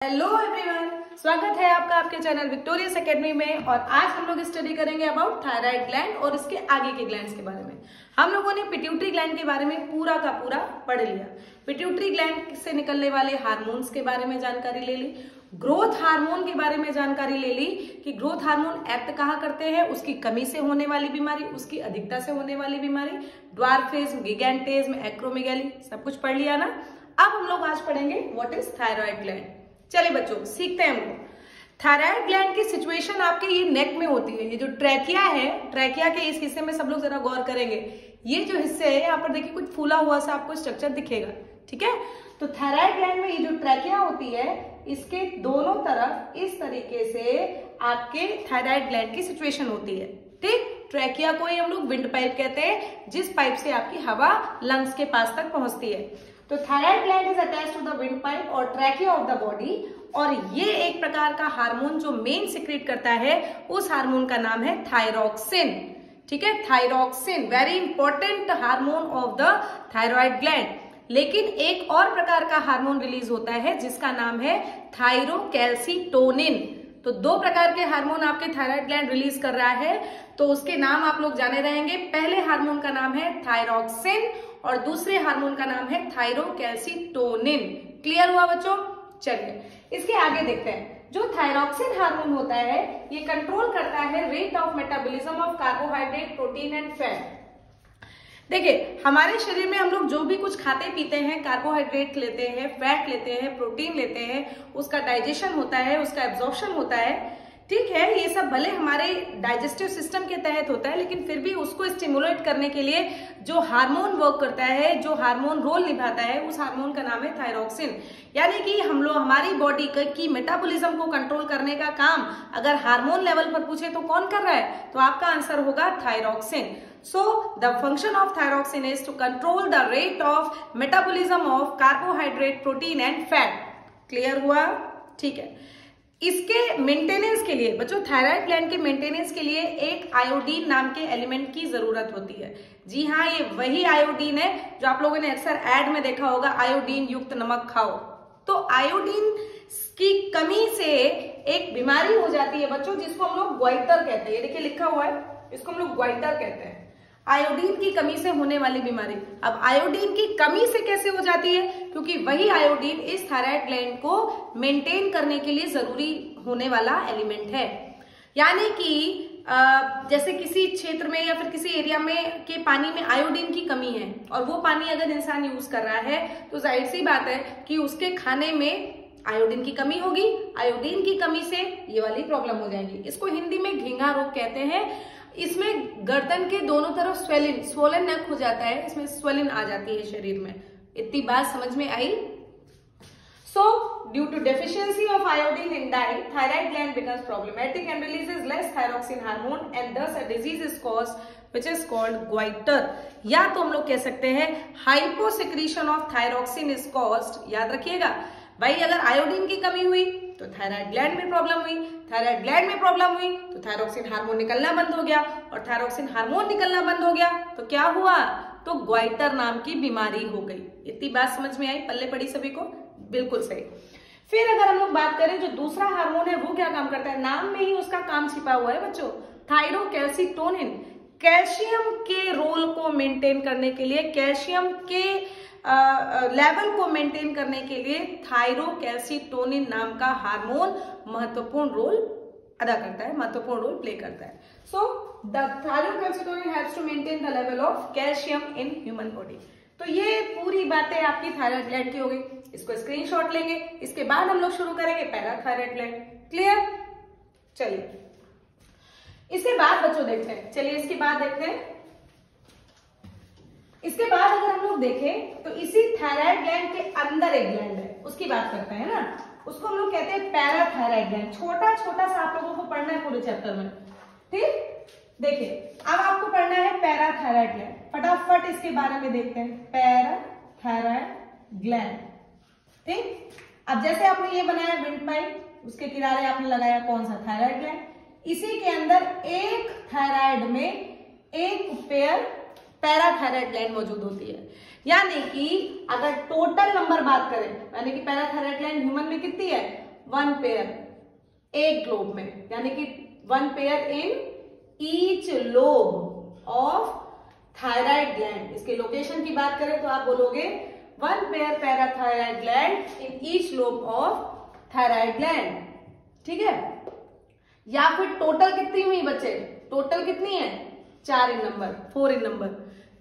Hello everyone, स्वागत है आपका आपके चैनल विक्टोरियस एकेडमी में। और आज हम लोग स्टडी करेंगे अबाउट थायराइड ग्लैंड और इसके आगे के ग्लैंड्स के बारे में। हम लोगों ने पिट्यूटरी ग्लैंड के बारे में पूरा का पूरा पढ़ लिया। पिट्यूटरी ग्लैंड से निकलने वाले हार्मोन्स के बारे में जानकारी ले ली, ग्रोथ हार्मोन के बारे में जानकारी ले ली कि ग्रोथ हार्मोन एक्ट कहाँ करते हैं, उसकी कमी से होने वाली बीमारी, उसकी अधिकता से होने वाली बीमारी, ड्वार्फिज्म, गिगैंटिज्म, एक्रोमेगैली, सब कुछ पढ़ लिया ना। अब हम लोग आज पढ़ेंगे व्हाट इज थायराइड ग्लैंड। चलिए बच्चों, सीखते हैं हम लोग। थायराइड ग्लैंड की सिचुएशन आपके ये नेक में होती है। ये जो ट्रैकिया है, ट्रैकिया के इस हिस्से में सब लोग जरा गौर करेंगे। ये जो हिस्से है यहाँ पर देखिए कुछ फूला हुआ सा आपको स्ट्रक्चर दिखेगा, ठीक है। तो थायराइड ग्लैंड में ये जो ट्रैकिया होती है, इसके दोनों तरफ इस तरीके से आपके थायराइड ग्लैंड की सिचुएशन होती है, ठीक। ट्रैकिया को ही हम लोग विंड पाइप कहते हैं, जिस पाइप से आपकी हवा लंग्स के पास तक पहुंचती है। तो thyroid gland is attached to the wind pipe और ट्रैकिया ऑफ द बॉडी। और ये एक प्रकार का हार्मोन जो मेन सिक्रेट करता है, उस हार्मोन का नाम है थायरोक्सिन, ठीक है। Thyroxine very important hormone of the thyroid gland. लेकिन एक और प्रकार का हार्मोन रिलीज होता है जिसका नाम है थायरोकैल्सिटोनिन। तो दो प्रकार के हार्मोन आपके थायराइड ग्लैंड रिलीज कर रहा है, तो उसके नाम आप लोग जाने रहेंगे। पहले हार्मोन का नाम है थायरोक्सिन और दूसरे हार्मोन का नाम है थायरोकैल्सिटोनिन। क्लियर हुआ बच्चों? चलिए इसके आगे देखते हैं। जो थायरोक्सिन हार्मोन होता है, ये कंट्रोल करता है rate of metabolism of carbohydrate, protein and fat. देखिए, हमारे शरीर में हम लोग जो भी कुछ खाते पीते हैं, कार्बोहाइड्रेट लेते हैं, फैट लेते हैं, प्रोटीन लेते हैं, उसका डाइजेशन होता है, उसका एब्जॉर्प्शन होता है, ठीक है। ये सब भले हमारे डाइजेस्टिव सिस्टम के तहत होता है, लेकिन फिर भी उसको स्टिमुलेट करने के लिए जो हार्मोन वर्क करता है, जो हार्मोन रोल निभाता है, उस हार्मोन का नाम है थायरोक्सिन। यानी कि हम लोग हमारी बॉडी की मेटाबॉलिज्म को कंट्रोल करने का काम अगर हार्मोन लेवल पर पूछे तो कौन कर रहा है, तो आपका आंसर होगा thyroxine. So the function of thyroxine is to control the rate of metabolism of carbohydrate, protein and fat. Clear हुआ? ठीक है। इसके मेंटेनेंस के लिए बच्चों, थायराइड ग्लैंड के मेंटेनेंस के लिए एक आयोडीन नाम के एलिमेंट की जरूरत होती है। जी हाँ, ये वही आयोडीन है जो आप लोगों ने अक्सर एड में देखा होगा, आयोडीन युक्त नमक खाओ। तो आयोडीन की कमी से एक बीमारी हो जाती है बच्चों, जिसको हम लोग ग्वाइटर कहते हैं। ये देखिए लिखा हुआ है, इसको हम लोग ग्वाइटर कहते हैं, आयोडीन की कमी से होने वाली बीमारी। अब आयोडीन की कमी से कैसे हो जाती है? क्योंकि वही आयोडीन इस थायराइड ग्लैंड को मेंटेन करने के लिए जरूरी होने वाला एलिमेंट है। यानी कि जैसे किसी क्षेत्र में या फिर किसी एरिया में के पानी में आयोडीन की कमी है और वो पानी अगर इंसान यूज कर रहा है, तो जाहिर सी बात है कि उसके खाने में आयोडीन की कमी होगी। आयोडीन की कमी से ये वाली प्रॉब्लम हो जाएगी। इसको हिंदी में घिंगा रोग कहते हैं। इसमें गर्दन के दोनों तरफ स्वोलन नेक हो जाता है, इसमें स्वेलिन आ जाती है शरीर में। इतनी बात समझ में आई? So, due to deficiency of iodine in diet, thyroid gland becomes problematic and releases less thyroxine hormone, and thus a disease is caused, which is called goiter. या तो हम लोग कह सकते हैं hyposecretion of thyroxine is caused। याद रखिएगा भाई, अगर आयोडीन की कमी हुई तो थायराइड ग्लैंड में प्रॉब्लम हुई, थायराइड ग्लैंड में प्रॉब्लम हुई तो थायरोक्सिन हार्मोन निकलना बंद हो गया, और थायरोक्सिन हार्मोन निकलना बंद हो गया तो क्या हुआ? तो ग्वाइटर नाम की बीमारी हो गई। इतनी बात समझ में आई? पल्ले पड़ी सभी को? बिल्कुल सही। फिर अगर हम लोग बात करें, जो दूसरा हार्मोन है वो क्या काम करता है? नाम में ही उसका काम छिपा हुआ है बच्चों, थायरोकैल्सिटोनिन। कैल्शियम के रोल को मेंटेन करने के लिए, कैल्शियम के लेवल को मेंटेन करने के लिए थायरोकैल्सिटोनिन नाम का हार्मोन महत्वपूर्ण रोल अदा करता है, महत्वपूर्ण रोल प्ले करता है। So the thyrocalcitonin helps to maintain the level of calcium in human body. तो ये पूरी बातें आपकी थायराइड ग्लैंड की हो गई। इसको स्क्रीनशॉट लेंगे, इसके बाद हम लोग शुरू करेंगे पैराथायराइड ग्लैंड। क्लियर? चलिए इसके बाद बच्चों देखते हैं। चलिए इसके बाद देखते हैं। इसके बाद अगर हम लोग देखें तो इसी थायराइड ग्लैंड के अंदर एक ग्लैंड है, उसकी बात करते हैं ना। उसको हम लोग कहते हैं पैराथायराइड ग्लैंड। छोटा छोटा सा आप लोगों को पढ़ना है पूरे चैप्टर में, ठीक। देखिए अब आपको पढ़ना है पैराथायराइड ग्लैंड। फटाफट इसके बारे में देखते हैं, पैराथायराइड ग्लैंड, ठीक। अब जैसे आपने ये बनाया विंड पाइप, उसके किनारे आपने लगाया कौन सा? Thyroid gland. इसी के अंदर एक थायराइड में एक पेयर पैराथायराइड ग्लैंड मौजूद होती है। यानी कि अगर टोटल नंबर बात करें, यानी कि पैराथायराइड ग्लैंड ह्यूमन में कितनी है, 1 पेयर एक ग्लोब में, यानी कि 1 pair in each lobe of thyroid gland. इसके लोकेशन की बात करें तो आप बोलोगे 1 pair parathyroid gland in each lobe of thyroid gland. ठीक है, या फिर टोटल कितनी हुई बच्चे, टोटल कितनी है 4 इन नंबर, 4 इन नंबर।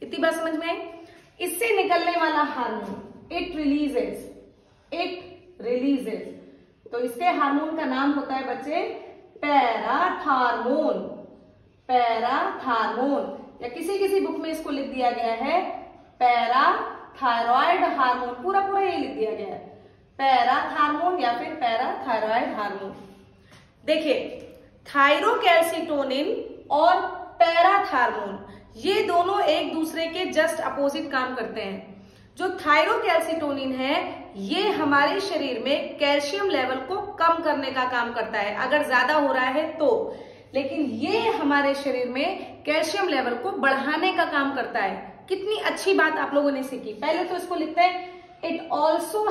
इतनी बात समझ में आई। इससे निकलने वाला हार्मोन इट रिलीजेस, तो इसके हार्मोन का नाम होता है बच्चे पैराथार्मोन। या किसी बुक में इसको लिख दिया गया है पैराथायरॉयड हार्मोन, पूरा ये लिख दिया गया है पैराथार्मोन या फिर पैराथायरॉयड हार्मोन। देखिए थायरोकैल्सिटोनिन और पैराथार्मोन ये दोनों एक दूसरे के जस्ट अपोजिट काम करते हैं। जो थायरोकैल्सिटोनिन है ये हमारे शरीर में कैल्शियम लेवल को कम करने का काम करता है अगर ज्यादा हो रहा है तो, लेकिन ये हमारे शरीर में कैल्शियम लेवल को बढ़ाने का काम करता है। कितनी अच्छी बात आप लोगों ने सीखी। पहले तो इसको लिखते हैं it also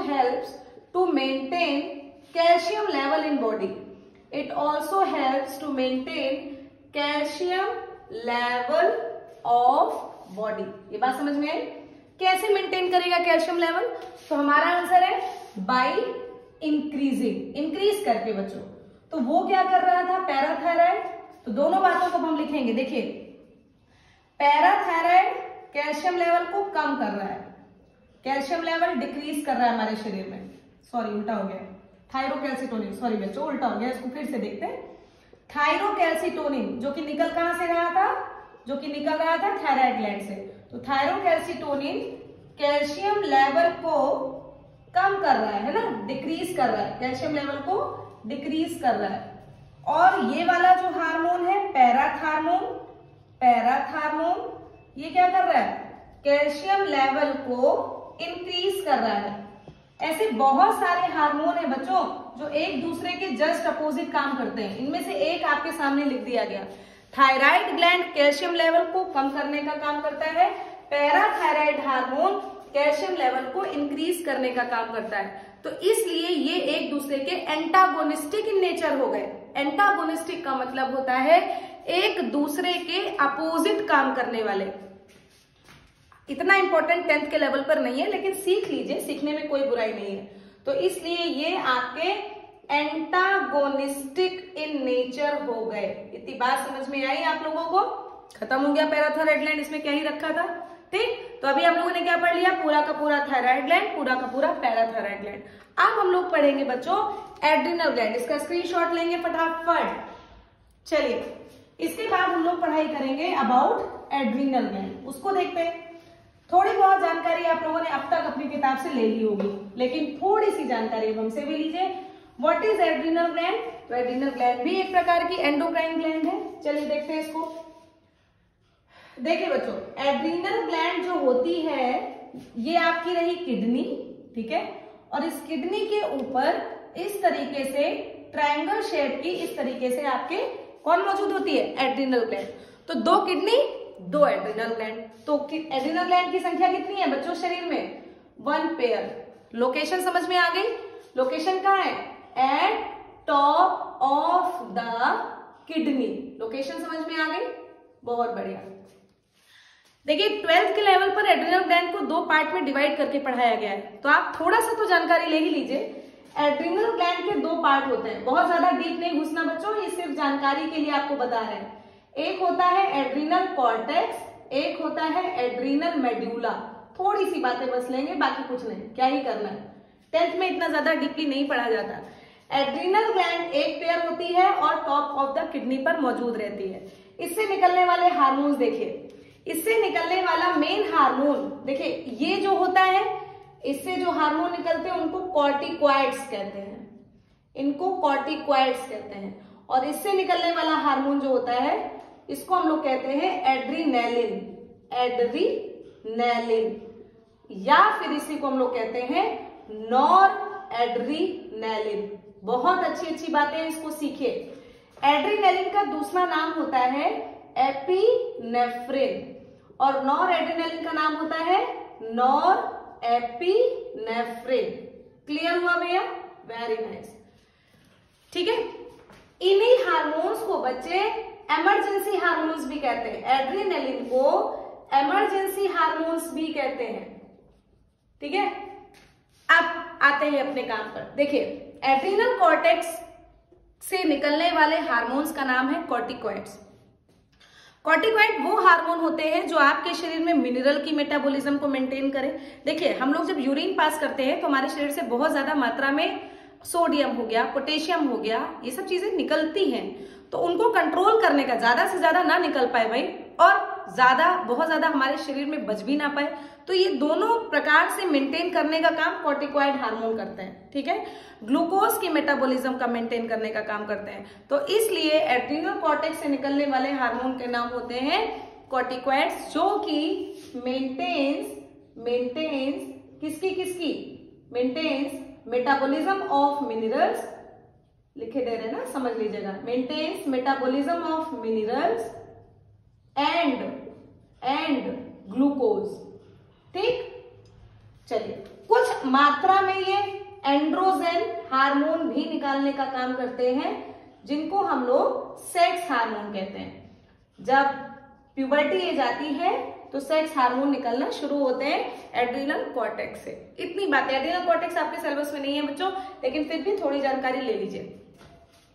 helps to maintain calcium level in body. It also helps to maintain calcium level of body. ये बात समझ में आई। कैसे मेंटेन करेगा कैल्शियम लेवल? तो हमारा आंसर है बाय इंक्रीज करके बच्चों। तो वो क्या कर रहा था पैराथायराइड, तो दोनों बातों को हम लिखेंगे। देखिए पैराथायराइड कैल्शियम लेवल को कम कर रहा है, कैल्शियम लेवल डिक्रीज कर रहा है हमारे शरीर में। सॉरी उल्टा हो गया, थायरोकैल्सिटोनिन, सॉरी बच्चों उल्टा हो गया, इसको फिर से देखते हैं। थायरोकैल्सिटोनिन जो कि निकल कहां से रहा था, जो कि निकल रहा था थायराइड ग्लैंड से। तो थायरोकैल्सिटोनिन कैल्शियम लेवल को कम कर रहा है ना, डिक्रीज कर रहा है, कैल्शियम लेवल को डिक्रीज कर रहा है। और ये वाला जो हार्मोन है पैराथार्मोन ये क्या कर रहा है, कैल्शियम लेवल को इंक्रीज कर रहा है। ऐसे बहुत सारे हार्मोन है बच्चों जो एक दूसरे के जस्ट अपोजिट काम करते हैं। इनमें से एक आपके सामने लिख दिया गया। थायराइड ग्लैंड कैल्शियम लेवल को कम करने का काम करता है, पैराथायराइड हार्मोन कैल्शियम लेवल को इंक्रीज करने का काम करता है। तो इसलिए ये एक दूसरे के एंटागोनिस्टिक इन नेचर हो गए। एंटागोनिस्टिक का मतलब होता है एक दूसरे के अपोजिट काम करने वाले। इतना इंपॉर्टेंट 10th के लेवल पर नहीं है, लेकिन सीख लीजिए, सीखने में कोई बुराई नहीं है। तो इसलिए ये आपके एंटागोनिस्टिक इन नेचर हो गए। इतनी बात समझ में आई आप लोगों को? खत्म हो गया पैराथायराइड ग्लैंड, इसमें क्या ही रखा था। ठीक, तो अभी हम लोगों ने क्या पढ़ लिया, पूरा का पूरा थायराइड ग्लैंड, पूरा का पूरा पैराथायराइड ग्लैंड। अब हम लोग पढ़ेंगे बच्चों एड्रिनल ग्लैंड। इसका स्क्रीनशॉट लेंगे फटाफट। चलिए इसके बाद हम लोग पढ़ाई करेंगे अबाउट एड्रिनल ग्लैंड, उसको देखते हैं। थोड़ी बहुत जानकारी आप लोगों ने अब तक अपनी किताब से ले ली होगी, लेकिन थोड़ी सी जानकारी हमसे भी लीजिए। What is adrenal gland? तो एड्रिनल ग्लैंड भी एक प्रकार की एंडोक्राइन ग्लैंड है। चलिए देखते हैं इसको। देखिए बच्चों एड्रिनल ग्लैंड जो होती है ये आपकी रही किडनी, ठीक है, और इस किडनी के ऊपर इस तरीके से ट्रायंगल शेप की इस तरीके से आपके कौन मौजूद होती है, एड्रिनल ग्लैंड। तो 2 किडनी 2 एड्रिनल ग्लैंड। तो एड्रिनल ग्लैंड की संख्या कितनी है बच्चों शरीर में? 1 पेयर। लोकेशन समझ में आ गई? लोकेशन कहाँ है? Eight top of the kidney. Location समझ में आ गई? बहुत बढ़िया। देखिए 12th के लेवल पर एड्रिनल ग्लैंड को 2 पार्ट में डिवाइड करके पढ़ाया गया है, तो आप थोड़ा सा तो जानकारी ले ही लीजिए। एड्रिनल ग्लैंड के 2 पार्ट होते हैं, बहुत ज्यादा डीप नहीं घुसना बच्चों, ये सिर्फ जानकारी के लिए आपको बता रहे हैं। एक होता है एड्रिनल कॉर्टेक्स, एक होता है एड्रिनल मेड्यूला। थोड़ी सी बातें बस लेंगे, बाकी कुछ नहीं, क्या ही करना है। 10th में इतना ज्यादा डीपली नहीं पढ़ा जाता। एड्रिनल ग्लैंड एक पेयर होती है और टॉप ऑफ द किडनी पर मौजूद रहती है। इससे निकलने वाले हार्मोन्स देखिए, इससे निकलने वाला मेन हार्मोन देखिए, ये जो होता है इससे जो हार्मोन निकलते हैं उनको कॉर्टिकॉइड्स कहते हैं, इनको कॉर्टिकॉइड्स कहते हैं। और इससे निकलने वाला हार्मोन जो होता है इसको हम लोग कहते हैं एड्रीनेलिन, या फिर इसी को हम लोग कहते हैं नॉर एड्रीनेलिन। बहुत अच्छी अच्छी बातें हैं, इसको सीखिए। एड्रीनेलिन का दूसरा नाम होता है एपिनेफ्रिन और नॉर एड्रीनेलिन का नाम होता है नॉर एपिनेफ्रिन। क्लियर हुआ भैया? Very nice. ठीक है, इन्हीं हार्मोन्स को बच्चे इमरजेंसी हार्मोन्स भी कहते हैं। एड्रेनालिन को इमरजेंसी हार्मोन्स भी कहते हैं। ठीक है, अब आते हैं अपने काम पर। देखिए, एड्रिनल कॉर्टेक्स से निकलने वाले हार्मोन्स का नाम है कॉर्टिकॉइड्स। कॉर्टिकॉइड वो हार्मोन होते हैं जो आपके शरीर में मिनरल की मेटाबॉलिज्म को मेंटेन करें। देखिए, हम लोग जब यूरिन पास करते हैं तो हमारे शरीर से बहुत ज्यादा मात्रा में सोडियम हो गया, पोटेशियम हो गया, ये सब चीजें निकलती हैं। तो उनको कंट्रोल करने का, ज्यादा से ज्यादा ना निकल पाए भाई, और बहुत ज्यादा हमारे शरीर में बच भी ना पाए, तो ये दोनों प्रकार से मेंटेन करने का काम कॉर्टिकॉइड हार्मोन करते हैं। ठीक है, ग्लूकोज की मेटाबॉलिज्म का मेंटेन करने का काम करते हैं। तो इसलिए एड्रिनल कॉर्टेक्स से निकलने वाले हार्मोन के नाम होते हैं कॉर्टिकॉइड्स, जो कि मेंटेन्स मेटाबॉलिज्म ऑफ मिनरल्स, लिखे दे रहे ना, समझ लीजिएगा, maintains metabolism of minerals and glucose. ठीक, चलिए, कुछ मात्रा में ये एंड्रोजन हार्मोन भी निकालने का काम करते हैं, जिनको हम लोग सेक्स हार्मोन कहते हैं। जब प्यूबर्टी एज आती है तो सेक्स हार्मोन निकलना शुरू होते हैं एड्रिनल कॉर्टेक्स से। इतनी बात है, एड्रिनल कॉर्टेक्स आपके सिलेबस में नहीं है बच्चों, लेकिन फिर भी थोड़ी जानकारी ले लीजिए,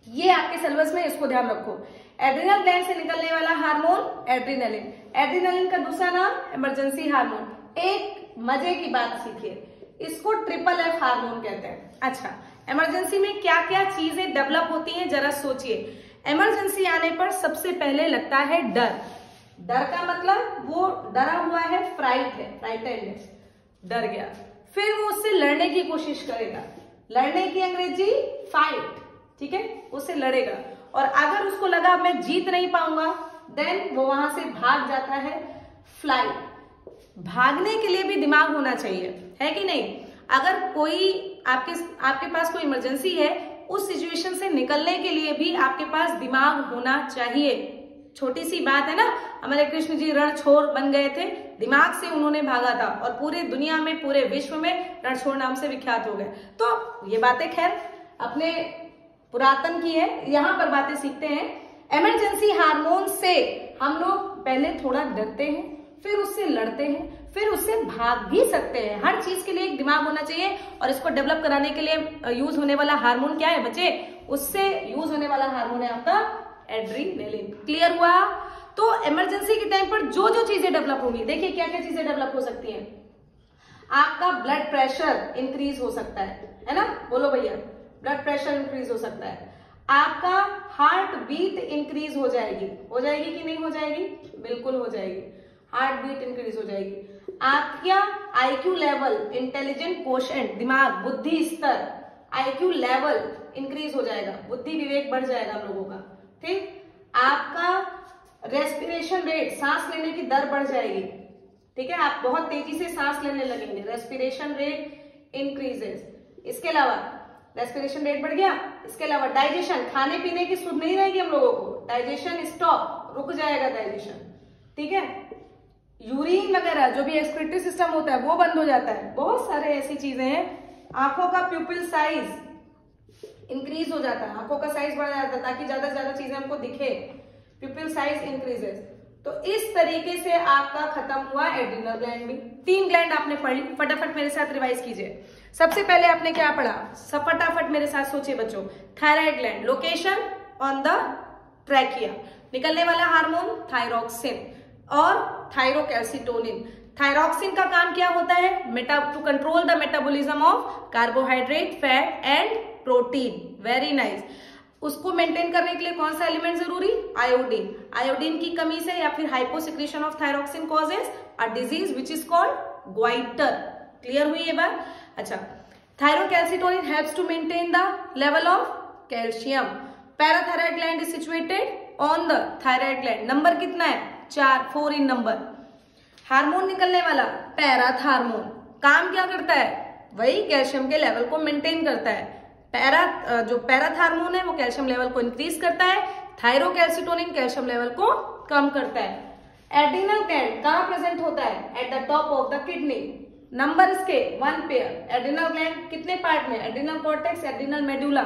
ये आपके सिलेबस में, इसको ध्यान रखो। एड्रिनल ग्लैंड से निकलने वाला हार्मोन एड्रेनालिन, एड्रेनालिन का दूसरा नाम इमरजेंसी हार्मोन। एक मजे की बात सीखिए, इसको ट्रिपल एफ हार्मोन कहते हैं। अच्छा, इमरजेंसी में क्या क्या चीजें डेवलप होती हैं जरा सोचिए। इमरजेंसी आने पर सबसे पहले लगता है डर। डर का मतलब वो डरा हुआ है, फ्राइटेडनेस, डर गया। फिर वो उससे लड़ने की कोशिश करेगा, लड़ने की अंग्रेजी फाइट। ठीक है, उससे लड़ेगा, और अगर उसको लगा मैं जीत नहीं पाऊंगा, देन वो वहां से भाग जाता है, फ्लाइट। भागने के लिए भी दिमाग होना चाहिए, है कि नहीं? अगर कोई आपके पास कोई इमरजेंसी है, उस सिचुएशन से निकलने के लिए भी आपके पास दिमाग होना चाहिए। छोटी सी बात है ना, हमारे कृष्ण जी रणछोड़ बन गए थे, दिमाग से उन्होंने भागा था, और पूरे दुनिया में, पूरे विश्व में रणछोड़ नाम से विख्यात हो गए। तो ये बातें खैर अपने पुरातन की है, यहाँ पर बातें सीखते हैं। इमरजेंसी हार्मोन से हम लोग पहले थोड़ा डरते हैं, फिर उससे लड़ते हैं, फिर उससे भाग भी सकते हैं। हर चीज के लिए एक दिमाग होना चाहिए, और इसको डेवलप कराने के लिए यूज होने वाला हार्मोन क्या है बच्चे? उससे यूज होने वाला हार्मोन है आपका एड्रेनालिन। क्लियर हुआ? तो इमरजेंसी के टाइम पर जो जो चीजें डेवलप होंगी, देखिए क्या क्या चीजें डेवलप हो सकती हैं। आपका ब्लड प्रेशर इंक्रीज हो सकता है ना, बोलो भैया, ब्लड प्रेशर इंक्रीज हो सकता है। आपका हार्ट बीट इंक्रीज हो जाएगी कि नहीं हो जाएगी? बिल्कुल हो जाएगी, हार्ट बीट इंक्रीज हो जाएगी। आपका आईक्यू लेवल, इंटेलिजेंट कोशेंट, दिमाग, बुद्धि स्तर, आईक्यू लेवल इंक्रीज हो जाएगा, बुद्धि विवेक बढ़ जाएगा हम लोगों का। ठीक, आपका रेस्पिरेशन रेट, सांस लेने की दर बढ़ जाएगी। ठीक है, आप बहुत तेजी से सांस लेने लगेंगे, रेस्पिरेशन रेट इंक्रीजेस। इसके अलावा रेस्पिरेशन रेट बढ़ गया, इसके अलावा डाइजेशन, खाने पीने की सुध नहीं रहेगी हम लोगों को, डाइजेशन स्टॉप, रुक जाएगा डाइजेशन। ठीक है, यूरिन वगैरह जो भी एक्सक्रीटरी सिस्टम होता है वो बंद हो जाता है। बहुत सारे ऐसी चीजें हैं। आंखों का प्यूपिल साइज इंक्रीज हो जाता है, आंखों का साइज बढ़ जाता है ताकि ज्यादा से ज्यादा चीजें हमको दिखे, प्यूपिल साइज इंक्रीजेस। तो इस तरीके से आपका खत्म हुआ एड्रिनल ग्लैंड भी। 3 ग्लैंड आपने पढ़ ली, फटाफट मेरे साथ रिवाइज कीजिए। सबसे पहले आपने क्या पढ़ा, सब फटाफट मेरे साथ सोचिए बच्चों। Thyroid gland, location on the trachea, निकलने वाला हार्मोन थायरोक्सिन और थायरोकैल्सिटोनिन। थायरोक्सिन का काम क्या होता है? To control the metabolism of carbohydrate, fat and protein. Very nice. उसको मेंटेन करने के लिए कौन सा एलिमेंट जरूरी? आयोडीन। आयोडीन की कमी से या फिर hyposecretion of thyroxine causes a disease which is called goitre. Clear हुई ये बात? अच्छा, thyrocalcitonin helps to maintain the level of calcium. Parathyroid gland is situated on the thyroid gland. Number कितना है? 4 इन नंबर। हार्मोन निकलने वाला पैराथ हार्मोन काम क्या करता है? वही कैल्शियम के लेवल को मेंटेन करता है। जो पैराथ हार्मोन है वो कैल्शियम लेवल को इंक्रीज करता है, थायरोकैल्सिटोनिन कैल्शियम लेवल को कम करता है। एड्रिनल ग्लैंड कहाँ प्रेजेंट होता है? At the top of the kidney. Number इसके 1 पेयर। एड्रिनल ग्लैंड कितने पार्ट में, adrenal cortex, adrenal medulla.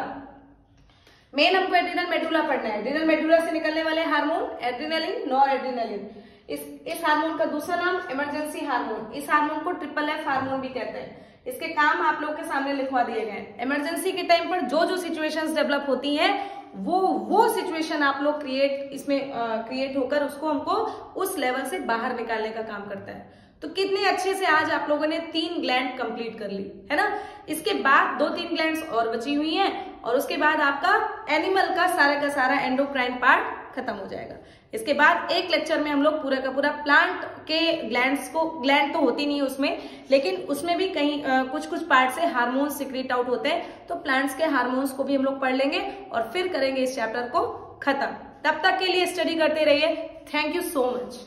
Main हमको एड्रिनल मेडुला पढ़ना है। एड्रिनल मेडुला से निकलने वाले हार्मोन एड्रिनलिन, नॉर एड्रिनलिन। इस हार्मोन का दूसरा नाम इमरजेंसी हार्मोन। इस हार्मोन को ट्रिपल एफ हार्मोन भी कहते हैं। इसके काम आप लोग के सामने लिखवा दिए गए। इमरजेंसी के टाइम पर जो जो सिचुएशंस डेवलप होती हैं वो सिचुएशन आप लोग क्रिएट होकर उसको हमको उस लेवल से बाहर निकालने का काम करता है। तो कितने अच्छे से आज आप लोगों ने 3 ग्लैंड कंप्लीट कर ली है ना। इसके बाद 2-3 ग्लैंड्स और बची हुई हैं और उसके बाद आपका एनिमल का सारा एंडोक्राइन पार्ट खत्म हो जाएगा। इसके बाद एक लेक्चर में हम लोग पूरा का पूरा प्लांट के ग्लैंड तो होती नहीं उसमें, लेकिन उसमें भी कहीं कुछ पार्ट से हार्मोन सिक्रीट आउट होते हैं। तो प्लांट्स के हार्मोन्स को भी हम लोग पढ़ लेंगे और फिर करेंगे इस चैप्टर को खत्म। तब तक के लिए स्टडी करते रहिए। Thank you so much.